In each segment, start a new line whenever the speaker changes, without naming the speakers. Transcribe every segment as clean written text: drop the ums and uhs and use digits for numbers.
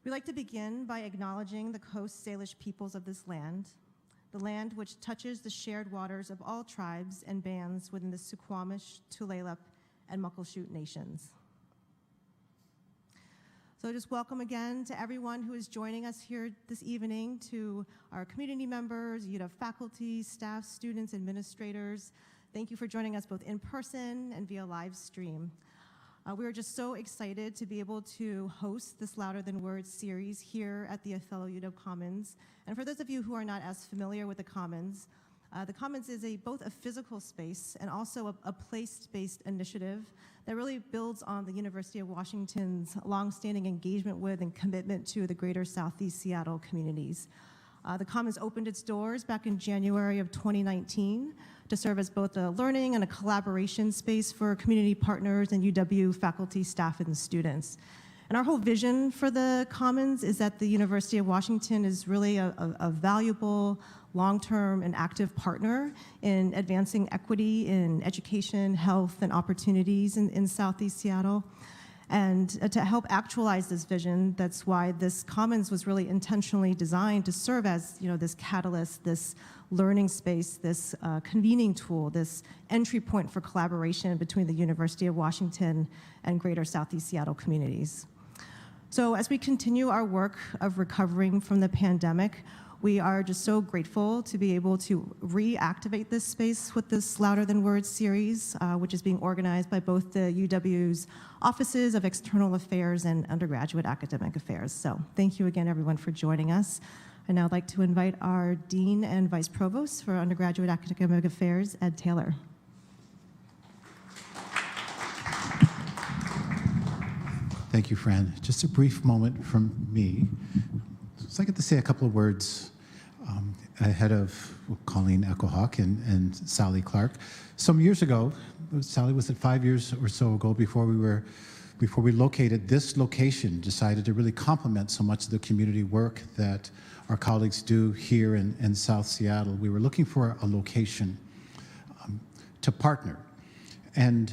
We'd like to begin by acknowledging the Coast Salish peoples of this land, the land which touches the shared waters of all tribes and bands within the Suquamish, Tulalip, and Muckleshoot nations. So just welcome again to everyone who is joining us here this evening, to our community members, UW faculty, staff, students, administrators. Thank you for joining us both in person and via live stream. We are just so excited to be able to host this Louder Than Words series here at the Othello UW Commons. And for those of you who are not as familiar with the Commons is both a physical space and also a place-based initiative that really builds on the University of Washington's longstanding engagement with and commitment to the greater Southeast Seattle communities. The Commons opened its doors back in January of 2019 to serve as both a learning and a collaboration space for community partners and UW faculty, staff, and students. And our whole vision for the Commons is that the University of Washington is really a valuable, long-term, and active partner in advancing equity in education, health, and opportunities in Southeast Seattle. And to help actualize this vision, that's why this Commons was really intentionally designed to serve as, this catalyst, this learning space, this convening tool, this entry point for collaboration between the University of Washington and greater Southeast Seattle communities. So as we continue our work of recovering from the pandemic, we are just so grateful to be able to reactivate this space with this Louder Than Words series, which is being organized by both the UW's Offices of External Affairs and Undergraduate Academic Affairs. So thank you again, everyone, for joining us. I'd now like to invite our Dean and Vice Provost for Undergraduate Academic Affairs, Ed Taylor.
Thank you, Fran. Just a brief moment from me. So I get to say a couple of words ahead of Colleen Echohawk and Sally Clark. Some years ago, Sally, was it 5 years or so ago, before we located this location, decided to really complement so much of the community work that our colleagues do here in South Seattle. We were looking for a location to partner. And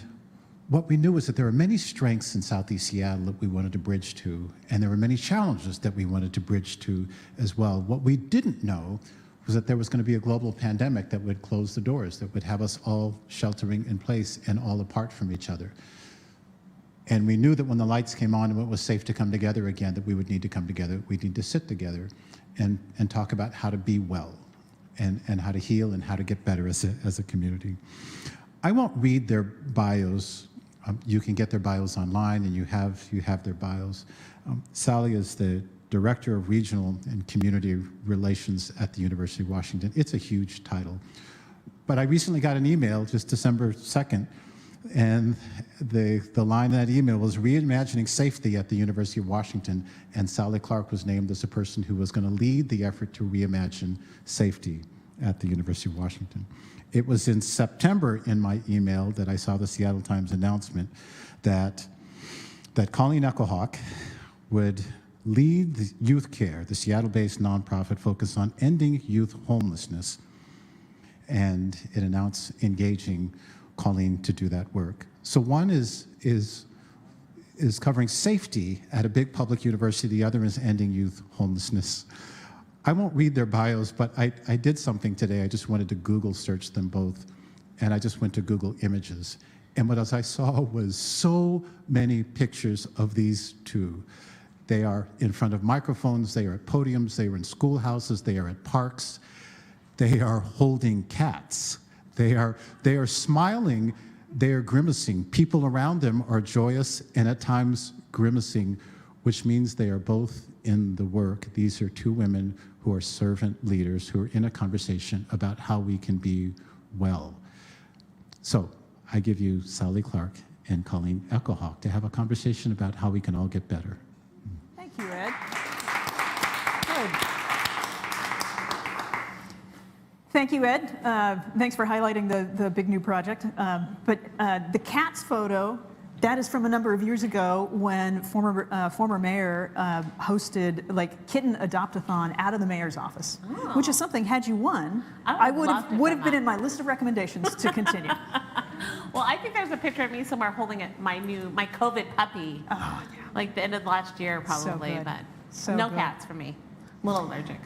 what we knew was that there were many strengths in Southeast Seattle that we wanted to bridge to, and there were many challenges that we wanted to bridge to as well. What we didn't know was that there was going to be a global pandemic that would close the doors, that would have us all sheltering in place and all apart from each other. And we knew that when the lights came on and it was safe to come together again, that we would need to come together. We'd need to sit together and talk about how to be well and how to heal and how to get better as a community. I won't read their bios. You can get their bios online, and you have their bios. Sally is the Director of Regional and Community Relations at the University of Washington. It's a huge title. But I recently got an email, just December 2nd, and the line in that email was reimagining safety at the University of Washington, and Sally Clark was named as a person who was going to lead the effort to reimagine safety at the University of Washington. It was in September in my email that I saw the Seattle Times announcement that Colleen Echohawk would lead the Youth Care, the Seattle-based nonprofit focused on ending youth homelessness, and it announced engaging Colleen to do that work. So one is covering safety at a big public university, the other is ending youth homelessness. I won't read their bios, but I did something today. I just wanted to Google search them both, and I just went to Google Images. And what I saw was so many pictures of these two. They are in front of microphones, they are at podiums, they are in schoolhouses, they are at parks. They are holding cats. They are smiling, they are grimacing. People around them are joyous and at times grimacing, which means they are both in the work. These are two women who are servant leaders who are in a conversation about how we can be well. So I give you Sally Clark and Colleen Echohawk to have a conversation about how we can all get better.
Thank you, Ed. Good. Thank you, Ed. Thanks for highlighting the big new project. But the cats photo, that is from a number of years ago when former mayor hosted like kitten adopt-a-thon out of the mayor's office, which is something, had you won, I would have been in my list of recommendations to continue.
Well, I think there's a picture of me somewhere holding my COVID puppy.
Oh, yeah.
Like the end of last year, probably.
So good.
But
So
no
good.
cats for me. A little allergic.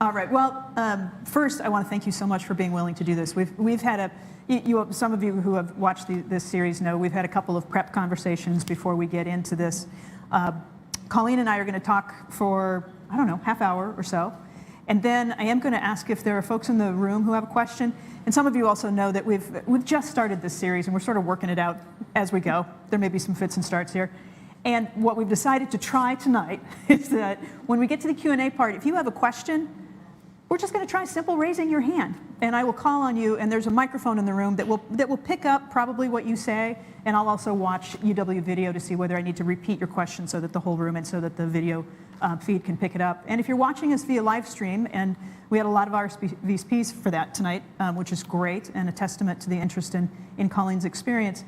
All right. Well, first, I want to thank you so much for being willing to do this. We've had some of you who have watched this series know we've had a couple of prep conversations before we get into this. Colleen and I are going to talk for, I don't know, half hour or so. And then I am going to ask if there are folks in the room who have a question. And some of you also know that we've just started this series and we're sort of working it out as we go. There may be some fits and starts here. And what we've decided to try tonight is that when we get to the Q&A part, if you have a question, we're just going to try simple raising your hand, and I will call on you, and there's a microphone in the room that will pick up probably what you say, and I'll also watch UW video to see whether I need to repeat your question so that the whole room and so that the video feed can pick it up. And if you're watching us via live stream, and we had a lot of RSVPs for that tonight, which is great and a testament to the interest in Colleen's experience.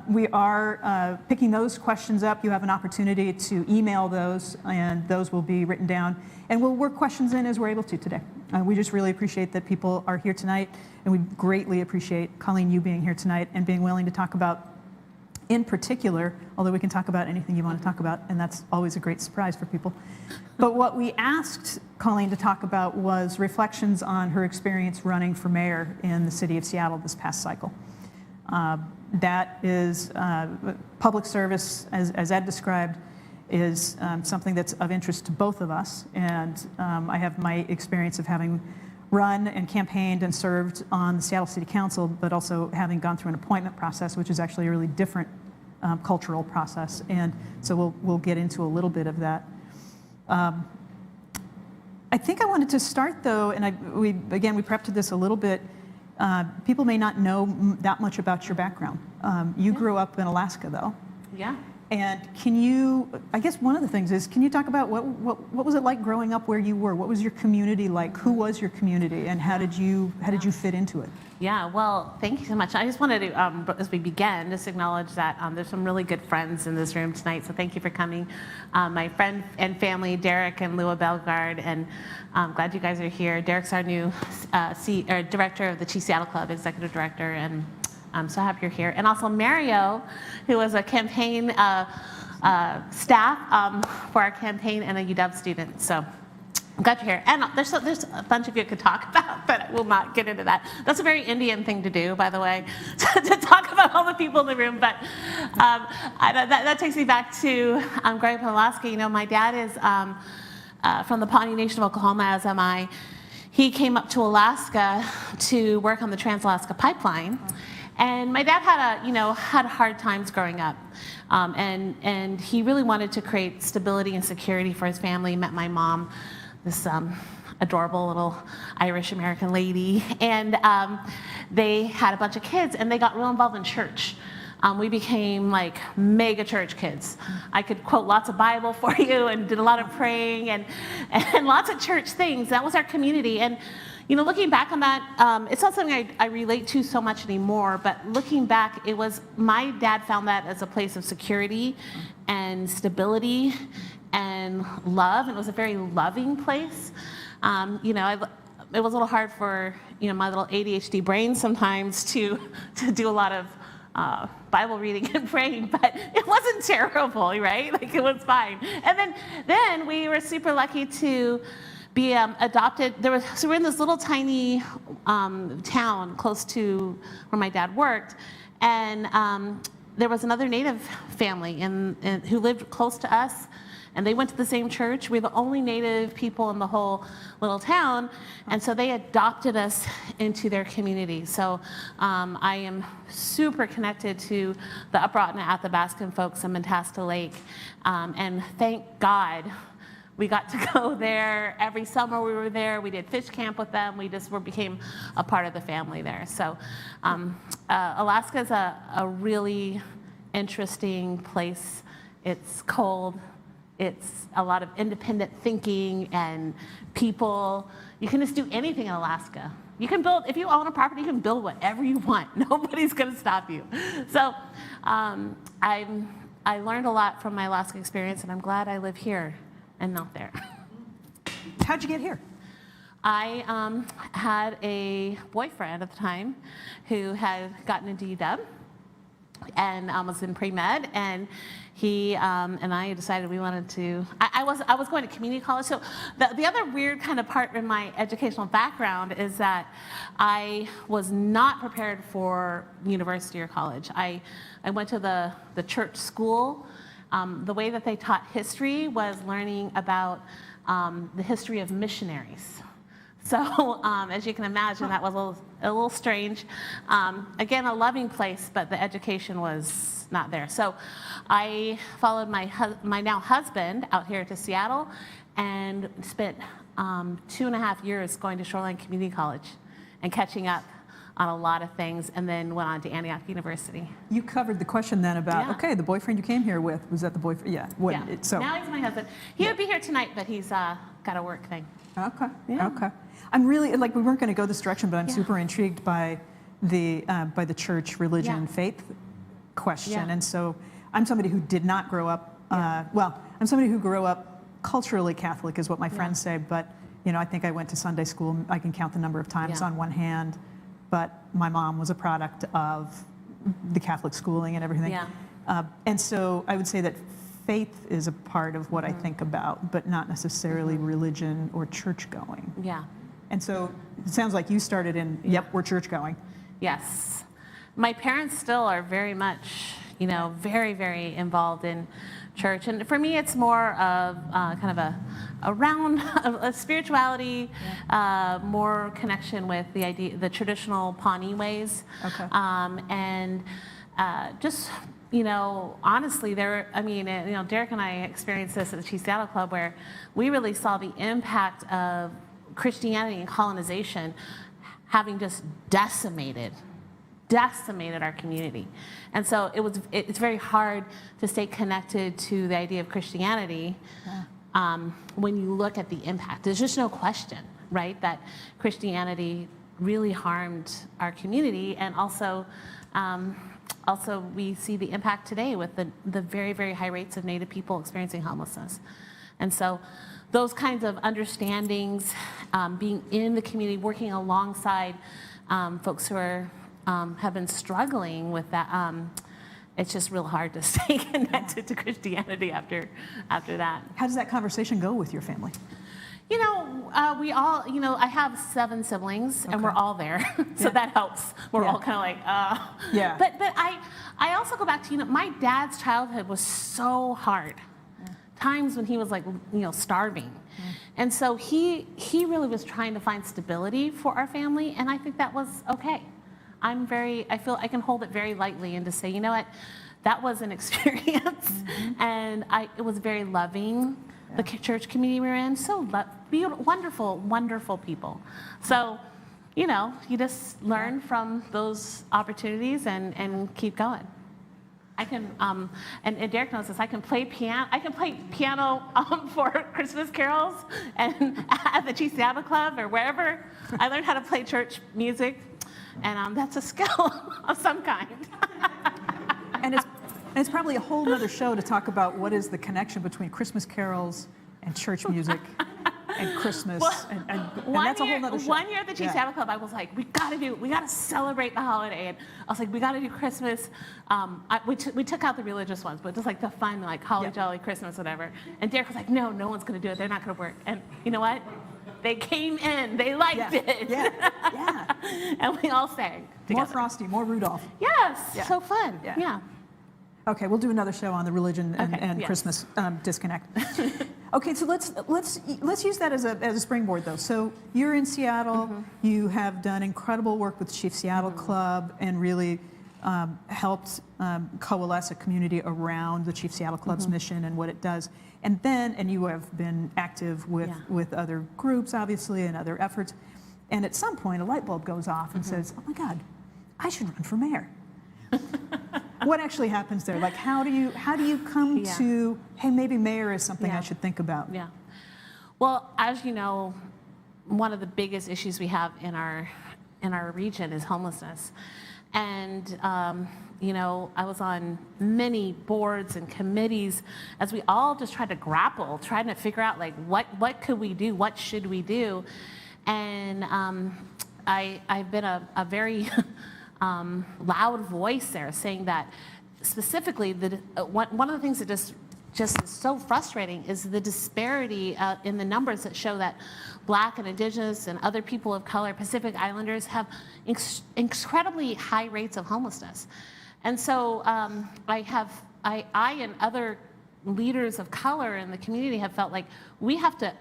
We are picking those questions up. You have an opportunity to email those, and those will be written down. And we'll work questions in as we're able to today. We just really appreciate that people are here tonight, and we greatly appreciate, Colleen, you being here tonight and being willing to talk about, in particular, although we can talk about anything you want to talk about, and that's always a great surprise for people. But what we asked Colleen to talk about was reflections on her experience running for mayor in the city of Seattle this past cycle. That is public service, as Ed described, is something that's of interest to both of us. And I have my experience of having run and campaigned and served on the Seattle City Council, but also having gone through an appointment process, which is actually a really different cultural process. And so we'll get into a little bit of that. I think I wanted to start, though, and we prepped this a little bit. People may not know that much about your background. You grew up in Alaska, though.
Yeah.
And can you, I guess one of the things is, can you talk about what was it like growing up where you were? What was your community like? Who was your community, and how did you fit into it?
Yeah, well, thank you so much. I just wanted to, as we begin, just acknowledge that there's some really good friends in this room tonight, so thank you for coming. My friend and family, Derek and Lua Belgard, and I'm glad you guys are here. Derek's our new director of the Chief Seattle Club, executive director, and I'm so happy you're here. And also Mario, who was a campaign staff for our campaign and a UW student. So I'm glad you're here. And there's a bunch of you could talk about, but I will not get into that. That's a very Indian thing to do, by the way, to talk about all the people in the room. But that takes me back to growing up in Alaska. You know, my dad is from the Pawnee Nation of Oklahoma, as am I. He came up to Alaska to work on the Trans-Alaska Pipeline. And my dad had hard times growing up, and he really wanted to create stability and security for his family. He met my mom, this adorable little Irish American lady, and they had a bunch of kids, and they got real involved in church. We became like mega church kids. I could quote lots of Bible for you, and did a lot of praying and lots of church things. That was our community. And you know, looking back on that, it's not something I relate to so much anymore, but looking back, it was, my dad found that as a place of security and stability and love, and it was a very loving place. You know, it was a little hard for, you know, my little ADHD brain sometimes to do a lot of Bible reading and praying, but it wasn't terrible, right? Like, it was fine. And then we were super lucky to be adopted. So we're in this little tiny town close to where my dad worked, and there was another Native family who lived close to us, and they went to the same church. We're the only Native people in the whole little town, and so they adopted us into their community. So I am super connected to the Upper Otna Athabascan folks in Mentasta Lake, and thank God we got to go there every summer. We were there. We did fish camp with them. We just became a part of the family there. So Alaska is a really interesting place. It's cold. It's a lot of independent thinking and people. You can just do anything in Alaska. You can build, if you own a property, you can build whatever you want. Nobody's going to stop you. So I learned a lot from my Alaska experience, and I'm glad I live here and not there.
How'd you get here?
I had a boyfriend at the time who had gotten into UW, and was in pre-med, and he and I decided we wanted to. I was going to community college. So the other weird kind of part in my educational background is that I was not prepared for university or college. I went to the church school. The way that they taught history was learning about the history of missionaries. So as you can imagine, that was a little strange. Again, a loving place, but the education was not there. So I followed my now husband out here to Seattle and spent 2.5 years going to Shoreline Community College and catching up on a lot of things, and then went on to Antioch University.
You covered the question then about,
Yeah.
okay, the boyfriend you came here with, was that the boyfriend? Yeah. What,
Yeah.
So,
Now he's my husband. He would be here tonight, but he's got a work thing.
okay,
Yeah.
okay. I'm really, like, we weren't going to go this direction, but I'm
Yeah.
super intrigued by the church, religion,
Yeah.
faith question.
Yeah.
And so I'm somebody who did not grow up, I'm somebody who grew up culturally Catholic is what my friends say, but, I think I went to Sunday school, I can count the number of times
Yeah.
on one hand, but my mom was a product of the Catholic schooling and everything.
Yeah.
And so I would say that faith is a part of what I think about, but not necessarily religion or church going.
Yeah.
And so it sounds like you started in, yep, we're church going.
Yes. My parents still are very much, very, very involved in church. And for me, it's more of kind of a spirituality, more connection with the traditional Pawnee ways.
Okay.
And just, honestly, Derek and I experienced this at the Chief Seattle Club, where we really saw the impact of Christianity and colonization having just decimated our community. And so it's very hard to stay connected to the idea of Christianity when you look at the impact. There's just no question, right, that Christianity really harmed our community. And also we see the impact today with the very, very high rates of Native people experiencing homelessness. And so those kinds of understandings, being in the community, working alongside folks who have been struggling with that, it's just real hard to stay connected to Christianity after that.
How does that conversation go with your family?
We all, I have 7 siblings, and we're all there, so
Yeah.
that helps. We're
Yeah.
all kind of like,
Yeah.
But I also go back to, my dad's childhood was so hard. Times when he was like, starving. And so he really was trying to find stability for our family, and I think that was okay. I feel I can hold it very lightly and to say, you know what, that was an experience, and it was very loving. The church community we're in, so beautiful, wonderful, wonderful people. So, you just learn from those opportunities and keep going. I can, and Derek knows this, I can play piano. I can play piano for Christmas carols and at the Chief Seattle Club or wherever. I learned how to play church music, and that's a skill of some kind.
And it's probably a whole other show to talk about what is the connection between Christmas carols and church music and Christmas, and that's a whole other show.
One year at the Chief
Yeah.
Seattle Club, I was like, we gotta celebrate the holiday. And I was like, we gotta do Christmas. We took out the religious ones, but just like the fun, like holly jolly Christmas, whatever. And Derek was like, no one's gonna do it. They're not gonna work. And you know what? They came in, they liked it.
Yeah.
And we all sang together.
More Frosty, more Rudolph.
Yes,
Yeah.
so fun.
Yeah.
Yeah.
Okay, we'll do another show on the religion
Okay,
and
yes.
Christmas disconnect. Okay, so let's use that as a springboard though. So you're in Seattle. You have done incredible work with Chief Seattle Club and really helped coalesce a community around the Chief Seattle Club's mission and what it does. And you have been active with other groups, obviously, and other efforts. And at some point, a light bulb goes off and says, "Oh my God, I should run for mayor." What actually happens there? Like, how do you come
Yeah.
to, hey, maybe mayor is something I
Yeah.
should think about?
Yeah. Well, as you know, one of the biggest issues we have in our region is homelessness. And I was on many boards and committees as we all just tried to grapple, trying to figure out like what could we do, what should we do, and I've been a very loud voice there saying that specifically one of the things that just is so frustrating is the disparity in the numbers that show that Black and Indigenous and other people of color, Pacific Islanders, have incredibly high rates of homelessness. And so I and other leaders of color in the community have felt like we have to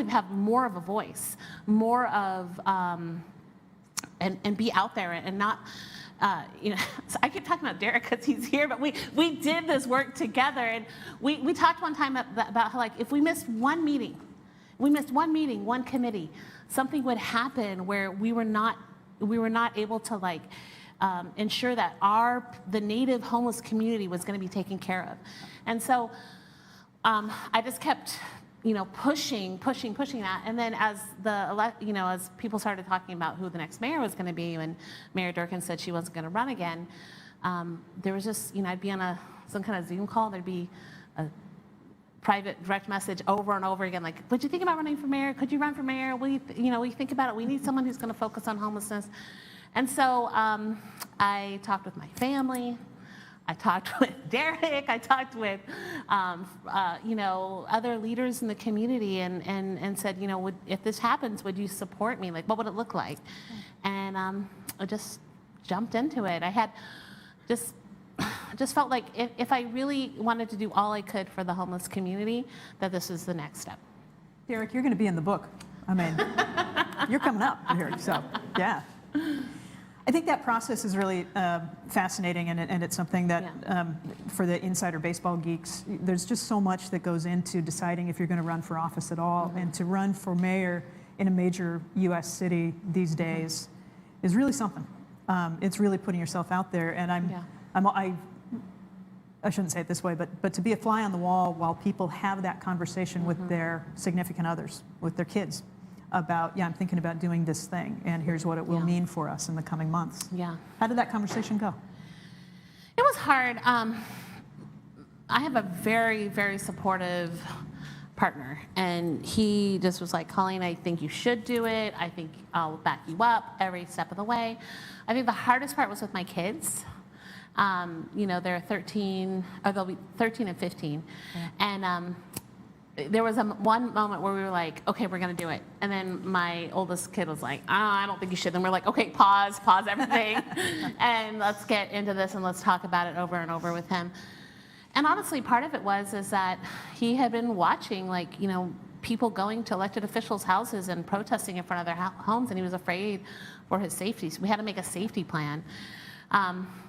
have more of a voice, more of and be out there and not. So I keep talking about Derek because he's here, but we did this work together, and we talked one time about how, like, if we missed one meeting, one committee, something would happen where we were not able to, like, ensure that the Native homeless community was going to be taken care of. And so I just kept, pushing that. And then as as people started talking about who the next mayor was going to be, when Mayor Durkin said she wasn't going to run again, there was just, I'd be on some kind of Zoom call, there'd be a private direct message over and over again, like, would you think about running for mayor? Could you run for mayor? Will you think about it? We need someone who's going to focus on homelessness. And so I talked with my family. I talked with Derek. I talked with, other leaders in the community, and said, if this happens, would you support me? Like, what would it look like? And I just jumped into it. I had just felt like if I really wanted to do all I could for the homeless community, that this is the next step.
Derek, you're going to be in the book. I mean, you're coming up here, so yeah. I think that process is really fascinating, and it's something that for the insider baseball geeks, there's just so much that goes into deciding if you're going to run for office at all. Mm-hmm. And to run for mayor in a major U.S. city these days is really something. It's really putting yourself out there, and I shouldn't say it this way, but to be a fly on the wall while people have that conversation with their significant others, with their kids, about, I'm thinking about doing this thing, and here's what it will mean for us in the coming months.
Yeah.
How did that conversation go?
It was hard. I have a very, very supportive partner, and he just was like, Colleen, I think you should do it. I think I'll back you up every step of the way. I think the hardest part was with my kids. They're 13, or they'll be 13 and 15. Yeah. And there was one moment where we were like, okay, we're going to do it. And then my oldest kid was like, I don't think you should. Then we're like, okay, pause everything. And let's get into this and let's talk about it over and over with him. And honestly, part of it is that he had been watching, people going to elected officials' houses and protesting in front of their homes, and he was afraid for his safety. So we had to make a safety plan,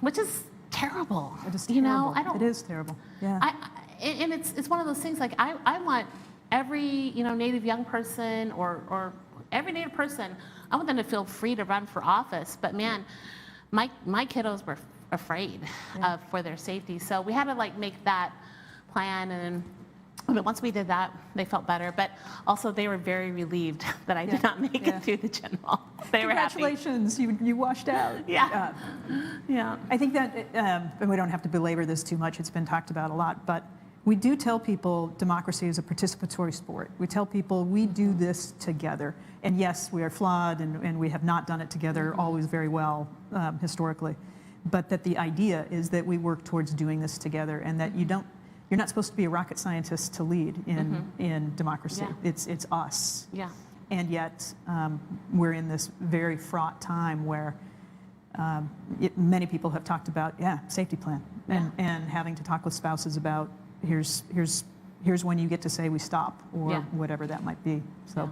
which is terrible.
It is terrible.
It
is terrible. Yeah.
And it's one of those things, like, I want every Native young person or every Native person, I want them to feel free to run for office. But man, my kiddos were afraid for their safety. So we had to make that plan, and once we did that, they felt better. But also they were very relieved that I did not make it through the general. They were happy.
Congratulations, you washed out.
Yeah. Yeah.
I think that, and we don't have to belabor this too much, it's been talked about a lot, but we do tell people democracy is a participatory sport. We tell people we do this together. And yes, we are flawed, and we have not done it together always very well historically. But that the idea is that we work towards doing this together, and that you're not supposed to be a rocket scientist to lead in democracy.
Yeah.
It's us.
Yeah.
And yet we're in this very fraught time where many people have talked about, safety plan, and having to talk with spouses about, here's when you get to say we stop, or whatever that might be. So,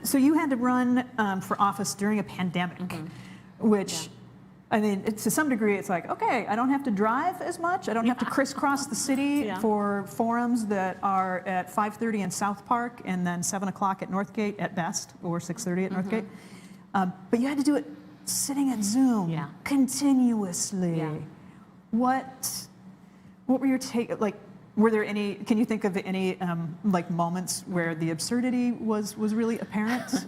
so you had to run for office during a pandemic, which, I mean, to some degree, it's like, okay, I don't have to drive as much. I don't have to crisscross the city for forums that are at 5:30 in South Park and then 7 o'clock at Northgate at best, or 6:30 at Northgate. But you had to do it sitting at Zoom continuously.
Yeah.
What were your take? Were there any? Can you think of any moments where the absurdity was really apparent,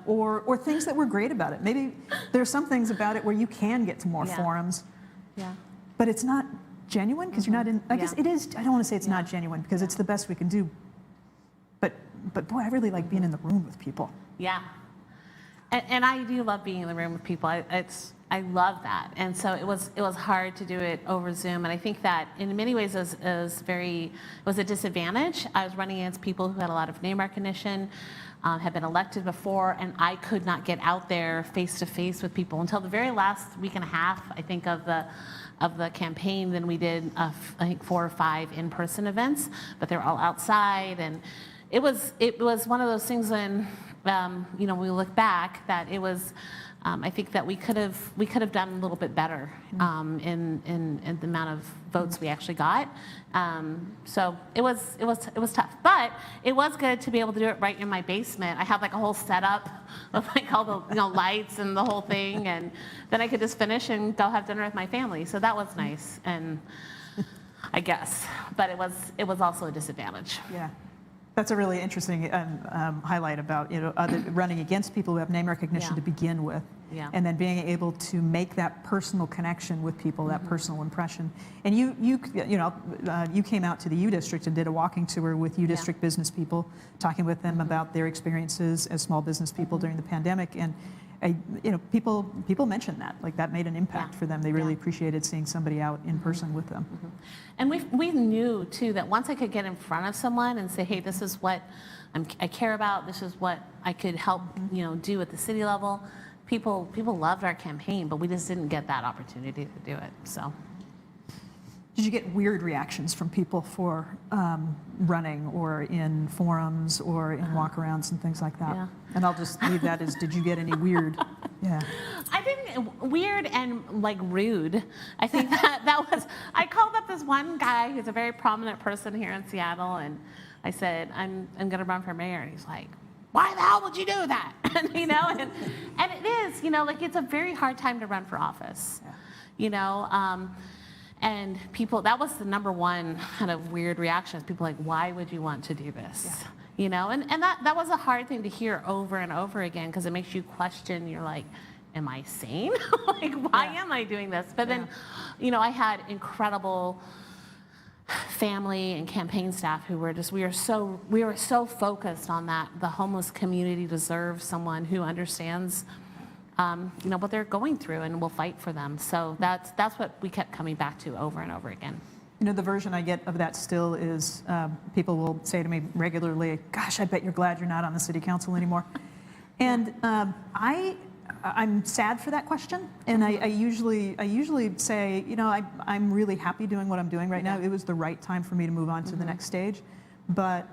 or things that were great about it? Maybe there are some things about it where you can get to more forums, but it's not genuine because you're not in. I guess it is. I don't want to say it's not genuine because it's the best we can do. But boy, I really like being in the room with people.
Yeah. And I do love being in the room with people. I love that. And so it was hard to do it over Zoom. And I think that in many ways it was a disadvantage. I was running against people who had a lot of name recognition, had been elected before, and I could not get out there face to face with people until the very last week and a half, I think, of the campaign. Then we did, I think, 4 or 5 in-person events, but they were all outside. And it was one of those things when, when we look back, that it was, I think that we could have done a little bit better in the amount of votes we actually got. So it was tough, but it was good to be able to do it right in my basement. I have like a whole setup with like all the lights and the whole thing, and then I could just finish and go have dinner with my family. So that was nice, and I guess, but it was also a disadvantage.
Yeah. That's a really interesting highlight about running against people who have name recognition to begin with, and then being able to make that personal connection with people, that personal impression. And you came out to the U District and did a walking tour with U District business people, talking with them about their experiences as small business people during the pandemic. And people mentioned that, like, that made an impact for them. They really appreciated seeing somebody out in person with them.
And we knew too that once I could get in front of someone and say, hey, this is what I care about, this is what I could help do at the city level, people loved our campaign, but we just didn't get that opportunity to do it. So.
Did you get weird reactions from people for running, or in forums, or in walkarounds and things like that?
Yeah.
And I'll just leave that as, did you get any weird? Yeah.
I think weird and like rude. I think that was, I called up this one guy who's a very prominent person here in Seattle, and I said, I'm gonna run for mayor. And he's like, why the hell would you do that? and it is, like, it's a very hard time to run for office. And people, that was the number one kind of weird reaction. People like, why would you want to do this? And that was a hard thing to hear over and over again, because it makes you question. You're like, am I sane? Like, why am I doing this? But then, I had incredible family and campaign staff who were just, we were so focused on that. The homeless community deserves someone who understands what they're going through and will fight for them. So that's what we kept coming back to over and over again.
The version I get of that still is people will say to me regularly, gosh, I bet you're glad you're not on the city council anymore. And I'm sad for that question. And I usually say, I'm really happy doing what I'm doing right now. It was the right time for me to move on to the next stage. But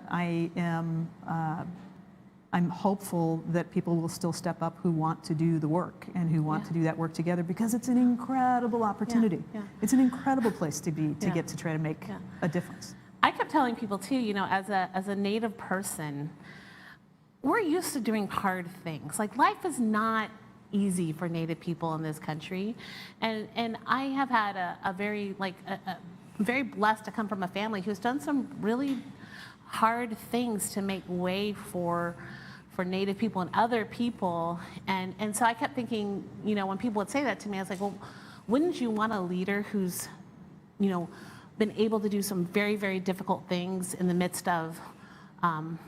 I'm hopeful that people will still step up who want to do the work and who want to do that work together, because it's an incredible opportunity. It's an incredible place to be, to get to try to make a difference.
I kept telling people too, as a Native person, we're used to doing hard things. Like, life is not easy for Native people in this country. And I have had a very blessed to come from a family who's done some really hard things to make way for Native people and other people. And so I kept thinking, when people would say that to me, I was like, well, wouldn't you want a leader who's, been able to do some very, very difficult things in the midst of,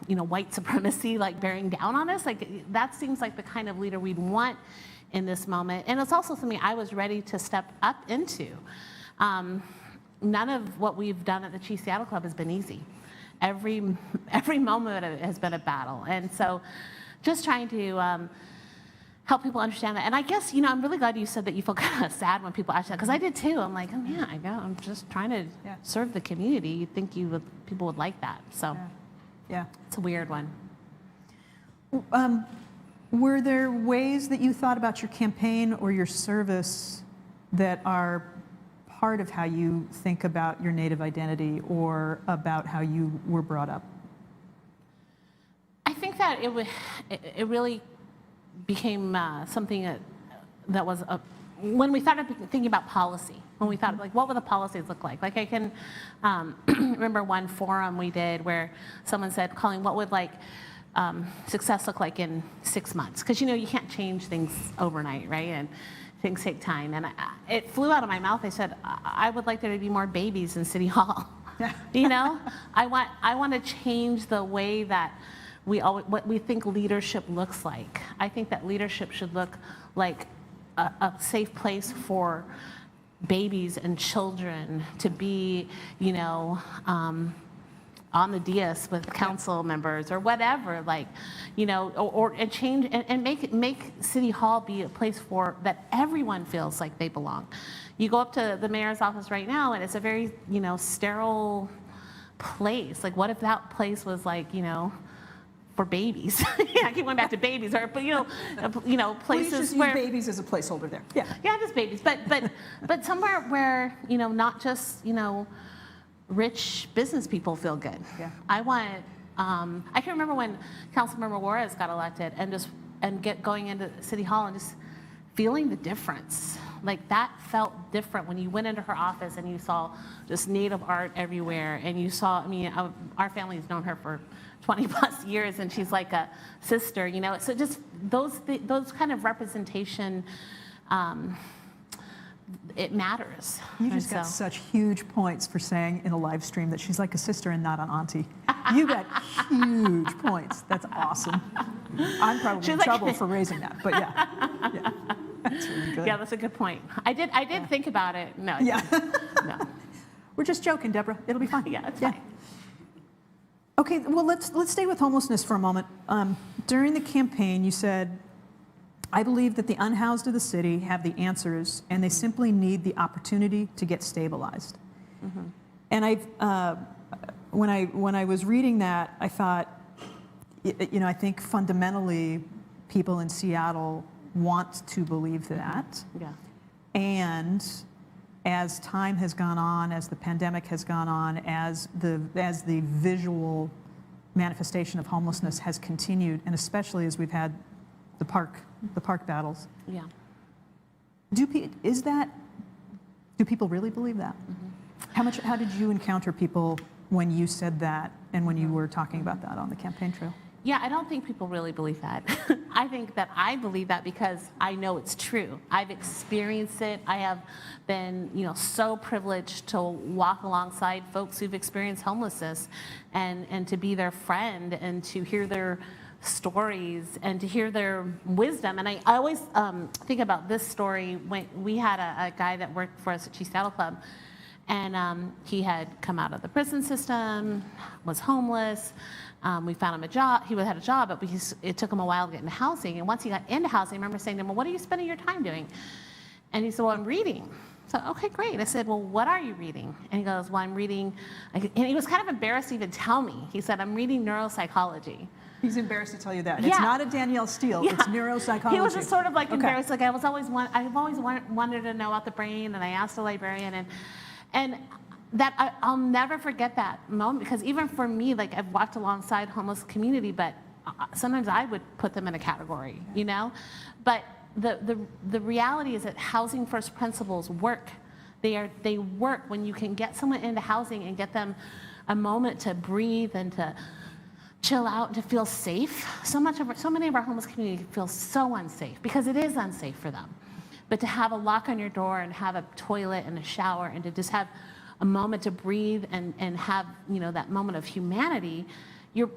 white supremacy, like, bearing down on us? Like, that seems like the kind of leader we'd want in this moment. And it's also something I was ready to step up into. None of what we've done at the Chief Seattle Club has been easy. Every moment of it has been a battle. And so just trying to help people understand that. And I guess, I'm really glad you said that you feel kind of sad when people ask that, because I did too. I'm like, I'm just trying to serve the community. You'd think people would like that. So it's a weird one.
Were there ways that you thought about your campaign or your service that are part of how you think about your Native identity or about how you were brought up?
I think that it really became something that was when we started thinking about policy. When we thought, like, what would the policies look like? Like, I can remember one forum we did where someone said, Colleen, what would success look like in 6 months? Because you can't change things overnight, right? And things take time. And it flew out of my mouth. I said, I would like there to be more babies in City Hall. I want to change the way that what we think leadership looks like. I think that leadership should look like a safe place for babies and children to be, you know, on the dais with council members or whatever, like, you know, and change and make City Hall be a place for that everyone feels like they belong. You go up to the mayor's office right now, and it's a very, you know, sterile place. Like, what if that place was like, you know, for babies? Yeah, I keep going back to babies, or but you know, places
Please just
where
use babies as a placeholder there. Yeah.
yeah, just babies, but somewhere where, you know, not just, you know, rich business people feel good.
Yeah.
I want. I can remember when Councilmember Juarez got elected, and going into City Hall and just feeling the difference. Like, that felt different when you went into her office and you saw just native art everywhere, and you saw. I mean, our family's known her for 20 plus years, and she's like a sister, you know. So just those kind of representation. It matters.
You just got such huge points for saying in a live stream that she's like a sister and not an auntie. You got huge points. That's awesome. I'm probably
She's
in
like-
trouble for raising that, but yeah, that's really good.
Yeah, that's a good point. I did think about it. No.
Yeah.
No.
We're just joking, Deborah. It'll be fine.
Yeah, it's fine.
Okay, well, let's stay with homelessness for a moment. During the campaign, you said, I believe that the unhoused of the city have the answers, and they simply need the opportunity to get stabilized.
Mm-hmm.
And when I was reading that, I thought, you know, I think fundamentally people in Seattle want to believe that.
Yeah.
And as time has gone on, as the pandemic has gone on, as the visual manifestation of homelessness has continued, and especially as we've had the park battles,
Yeah.
do people really believe that?
Mm-hmm.
How did you encounter people when you said that and when you were talking about that on the campaign trail?
Yeah, I don't think people really believe that. I think that I believe that because I know it's true. I've experienced it. I have been, you know, so privileged to walk alongside folks who've experienced homelessness and to be their friend and to hear their stories and to hear their wisdom. And I always think about this story when we had a guy that worked for us at Chief Saddle Club, and he had come out of the prison system, was homeless. We found him a job. He had a job, but it took him a while to get into housing. And once he got into housing, I remember saying to him, well, what are you spending your time doing? And he said, well, I'm reading. So, okay, great. I said, well, what are you reading? And he goes, well, I'm reading, and he was kind of embarrassed to even tell me. He said, I'm reading neuropsychology.
He's embarrassed to tell you that.
Yeah.
It's not a Danielle Steele,
Yeah.
it's neuropsychology.
He was just sort of like
Okay.
embarrassed. Like, I've always wanted to know about the brain, and I asked the librarian, and that I'll never forget that moment, because even for me, like, I've walked alongside homeless community, but sometimes I would put them in a category, you know? But the reality is that housing first principles work. They work when you can get someone into housing and get them a moment to breathe and to chill out and to feel safe. So many of our homeless community feel so unsafe because it is unsafe for them. But to have a lock on your door and have a toilet and a shower and to just have a moment to breathe and have, you know, that moment of humanity, you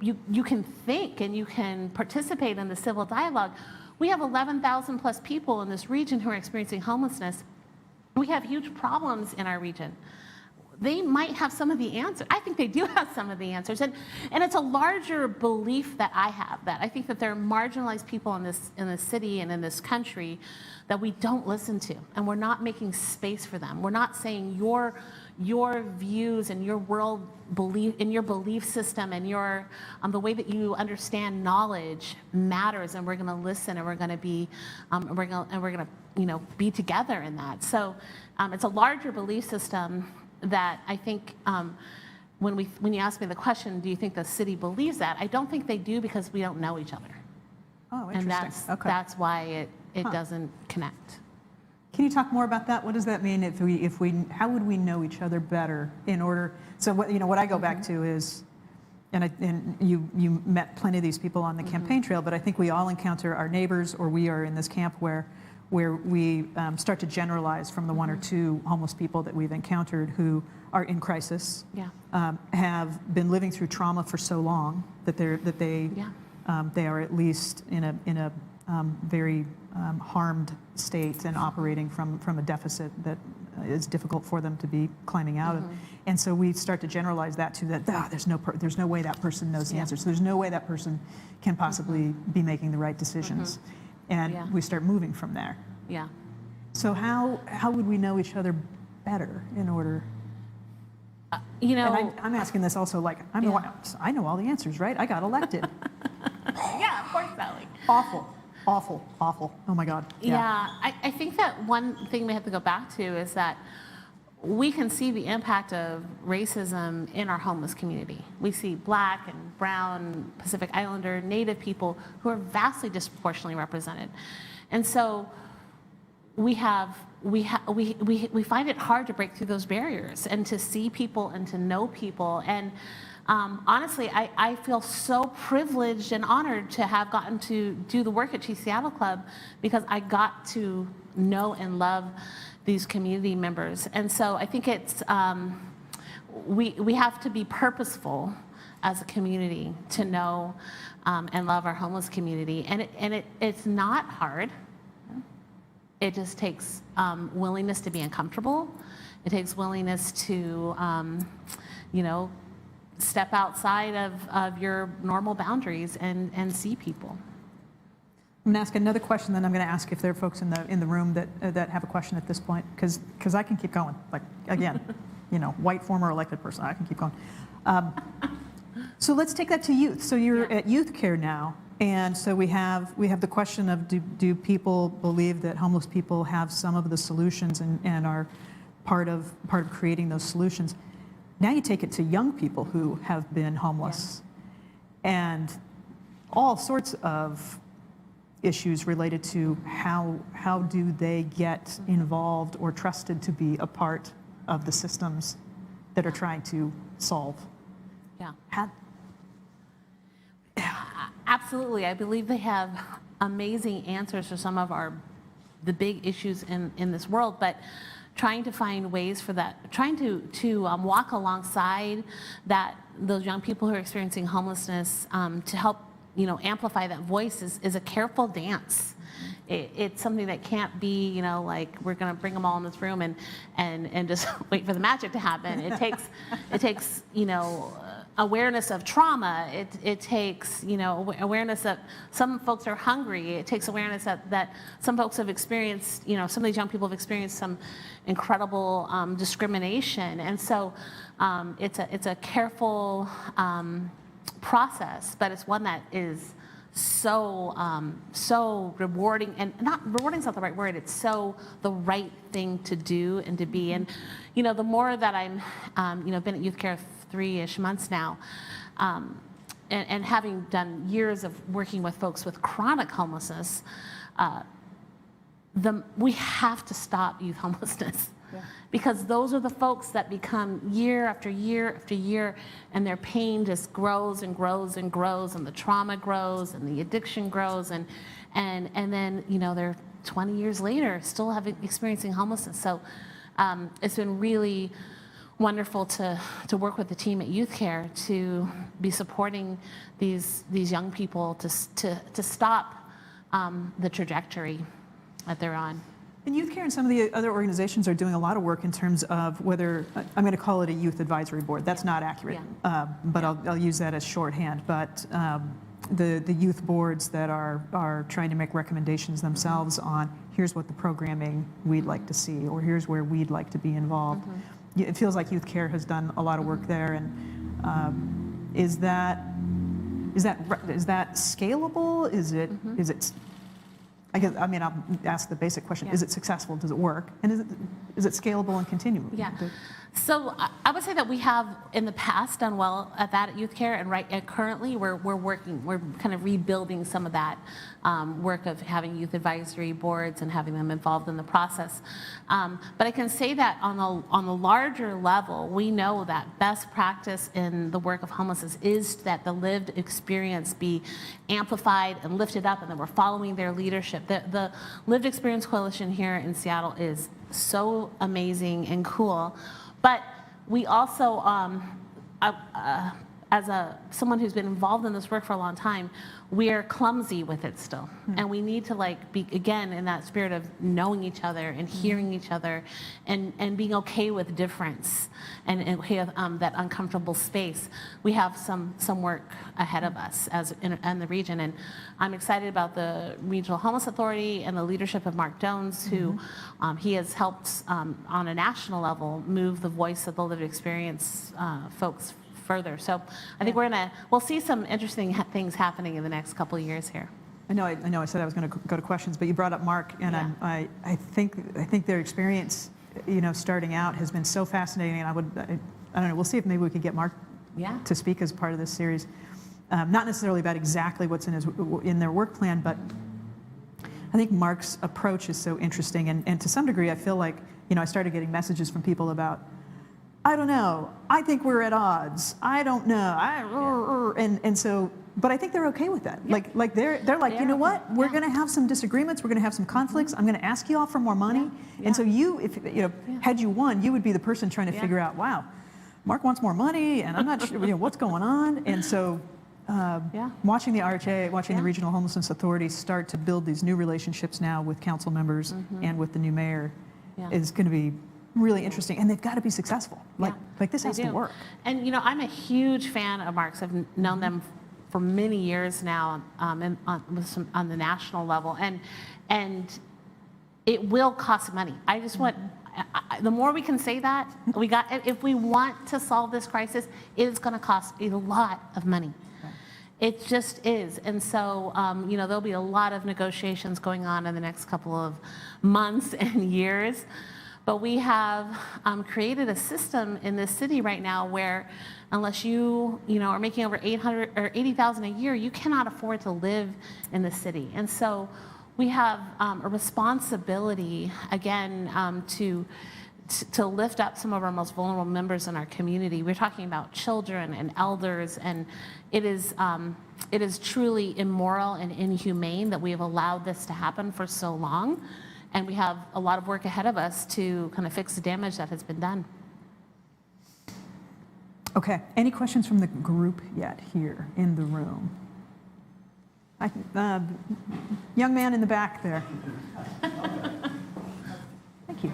can think and you can participate in the civil dialogue. We have 11,000 plus people in this region who are experiencing homelessness. We have huge problems in our region. They might have some of the answers. I think they do have some of the answers. And it's a larger belief that I have, that I think that there are marginalized people in this city and in this country that we don't listen to, and we're not making space for them. We're not saying your views and your world belief in your belief system and your the way that you understand knowledge matters, and we're going to listen, and we're going to be we're going to you know, be together in that. So it's a larger belief system that I think when you ask me the question, do you think the city believes that? I don't think they do, because we don't know each other.
Oh,
And
interesting.
that's why it doesn't connect.
Can you talk more about that? What does that mean if we how would we know each other better in order? So what I go back to is, and you met plenty of these people on the campaign trail, but I think we all encounter our neighbors, or we are in this camp where we start to generalize from the one or two homeless people that we've encountered who are in crisis,
Yeah.
have been living through trauma for so long that they are at least in a very harmed state and operating from a deficit that is difficult for them to be climbing out of. And so we start to generalize that to that, there's no way that person knows the answers. There's no way that person can possibly be making the right decisions. And
Yeah.
we start moving from there.
Yeah.
So how would we know each other better in order?
You know,
And I'm asking this also like, I know all the answers, right? I got elected.
yeah, of course, Sally.
Awful, awful, awful. Oh my God.
Yeah, I think that one thing we have to go back to is that we can see the impact of racism in our homeless community. We see Black and Brown, Pacific Islander, Native people who are vastly disproportionately represented. And so we find it hard to break through those barriers and to see people and to know people. And honestly, I feel so privileged and honored to have gotten to do the work at Chief Seattle Club because I got to know and love these community members. And so I think it's, we have to be purposeful as a community to know and love our homeless community. And it's not hard. It just takes willingness to be uncomfortable. It takes willingness to, step outside of your normal boundaries and see people.
I'm going to ask another question, then I'm going to ask if there are folks in the room that have a question at this point, because I can keep going. Like again, white former elected person, I can keep going. So let's take that to youth. So you're at Youth Care now, and so we have the question of do people believe that homeless people have some of the solutions and are part of creating those solutions. Now you take it to young people who have been homeless, and all sorts of issues related to how do they get involved or trusted to be a part of the systems that are trying to solve.
Yeah.
How,
Absolutely. I believe they have amazing answers for some of the big issues in this world, but trying to find ways for that, trying to walk alongside those young people who are experiencing homelessness to help amplify that voice is a careful dance. It's something that can't be, like we're going to bring them all in this room and just wait for the magic to happen. It takes awareness of trauma. It takes awareness that some folks are hungry. It takes awareness that some folks have experienced, some of these young people have experienced some incredible discrimination, and so it's a careful process, but it's one that is so rewarding, and not rewarding is not the right word. It's so the right thing to do and to be. And the more that I'm been at Youth Care 3-ish months now, and having done years of working with folks with chronic homelessness, we have to stop youth homelessness. Yeah. Because those are the folks that become year after year after year, and their pain just grows and grows and grows, and the trauma grows, and the addiction grows, and then they're 20 years later still experiencing homelessness. So it's been really wonderful to work with the team at Youth Care to be supporting these young people to stop the trajectory that they're on.
and Youth Care and some of the other organizations are doing a lot of work in terms of whether, I'm going to call it a youth advisory board. That's not accurate, but I'll use that as shorthand. But the youth boards that are trying to make recommendations themselves on here's what the programming we'd like to see, or here's where we'd like to be involved. It feels like Youth Care has done a lot of work there, and is that scalable? Is it? I guess, I mean, I'll ask the basic question: is it successful? Does it work? And is it scalable and continuing?
Yeah. So I would say that we have in the past done well at that at Youth Care, and currently we're kind of rebuilding some of that work of having youth advisory boards and having them involved in the process. But I can say that on the larger level, we know that best practice in the work of homelessness is that the lived experience be amplified and lifted up, and that we're following their leadership. The Lived Experience Coalition here in Seattle is so amazing and cool. But we also, as someone who's been involved in this work for a long time, we are clumsy with it still. And we need to like be, again, in that spirit of knowing each other and hearing each other and being okay with difference and okay with that uncomfortable space. We have some work ahead of us as in the region. And I'm excited about the Regional Homeless Authority and the leadership of Mark Jones, who he has helped on a national level move the voice of the lived experience folks further. So I think we'll see some interesting things happening in the next couple of years here.
I know I said I was going to go to questions, but you brought up Mark, and
Yeah.
I think their experience, starting out has been so fascinating, and I don't know, we'll see if maybe we could get Mark to speak as part of this series. Not necessarily about exactly what's in their work plan, but I think Mark's approach is so interesting, and to some degree I feel like, I started getting messages from people about, I don't know, I think we're at odds, I don't know, and so, but I think they're okay with that.
Yeah.
Like they're like, you know what, we're
Yeah.
going to have some disagreements, we're going to have some conflicts, I'm going to ask you all for more money,
Yeah.
and so had you won, you would be the person trying to
Yeah.
figure out, wow, Mark wants more money, and I'm not sure what's going on, and so watching the RHA, watching the Regional Homelessness Authority start to build these new relationships now with council members and with the new mayor is going to be really interesting, and they've got to be successful. Like this
They
has to
do.
work.
And I'm a huge fan of Mark's. I've known them for many years now, on the national level, and it will cost money. I just want. The more we can say that, if we want to solve this crisis, it is going to cost a lot of money. It just is. And so, there'll be a lot of negotiations going on in the next couple of months and years. But we have created a system in this city right now where unless you are making over $800 or $80,000 a year, you cannot afford to live in the city. And so we have a responsibility, again, to lift up some of our most vulnerable members in our community. We're talking about children and elders, and it is truly immoral and inhumane that we have allowed this to happen for so long. And we have a lot of work ahead of us to kind of fix the damage that has been done.
Okay, any questions from the group yet here in the room? Young man in the back there. Thank you.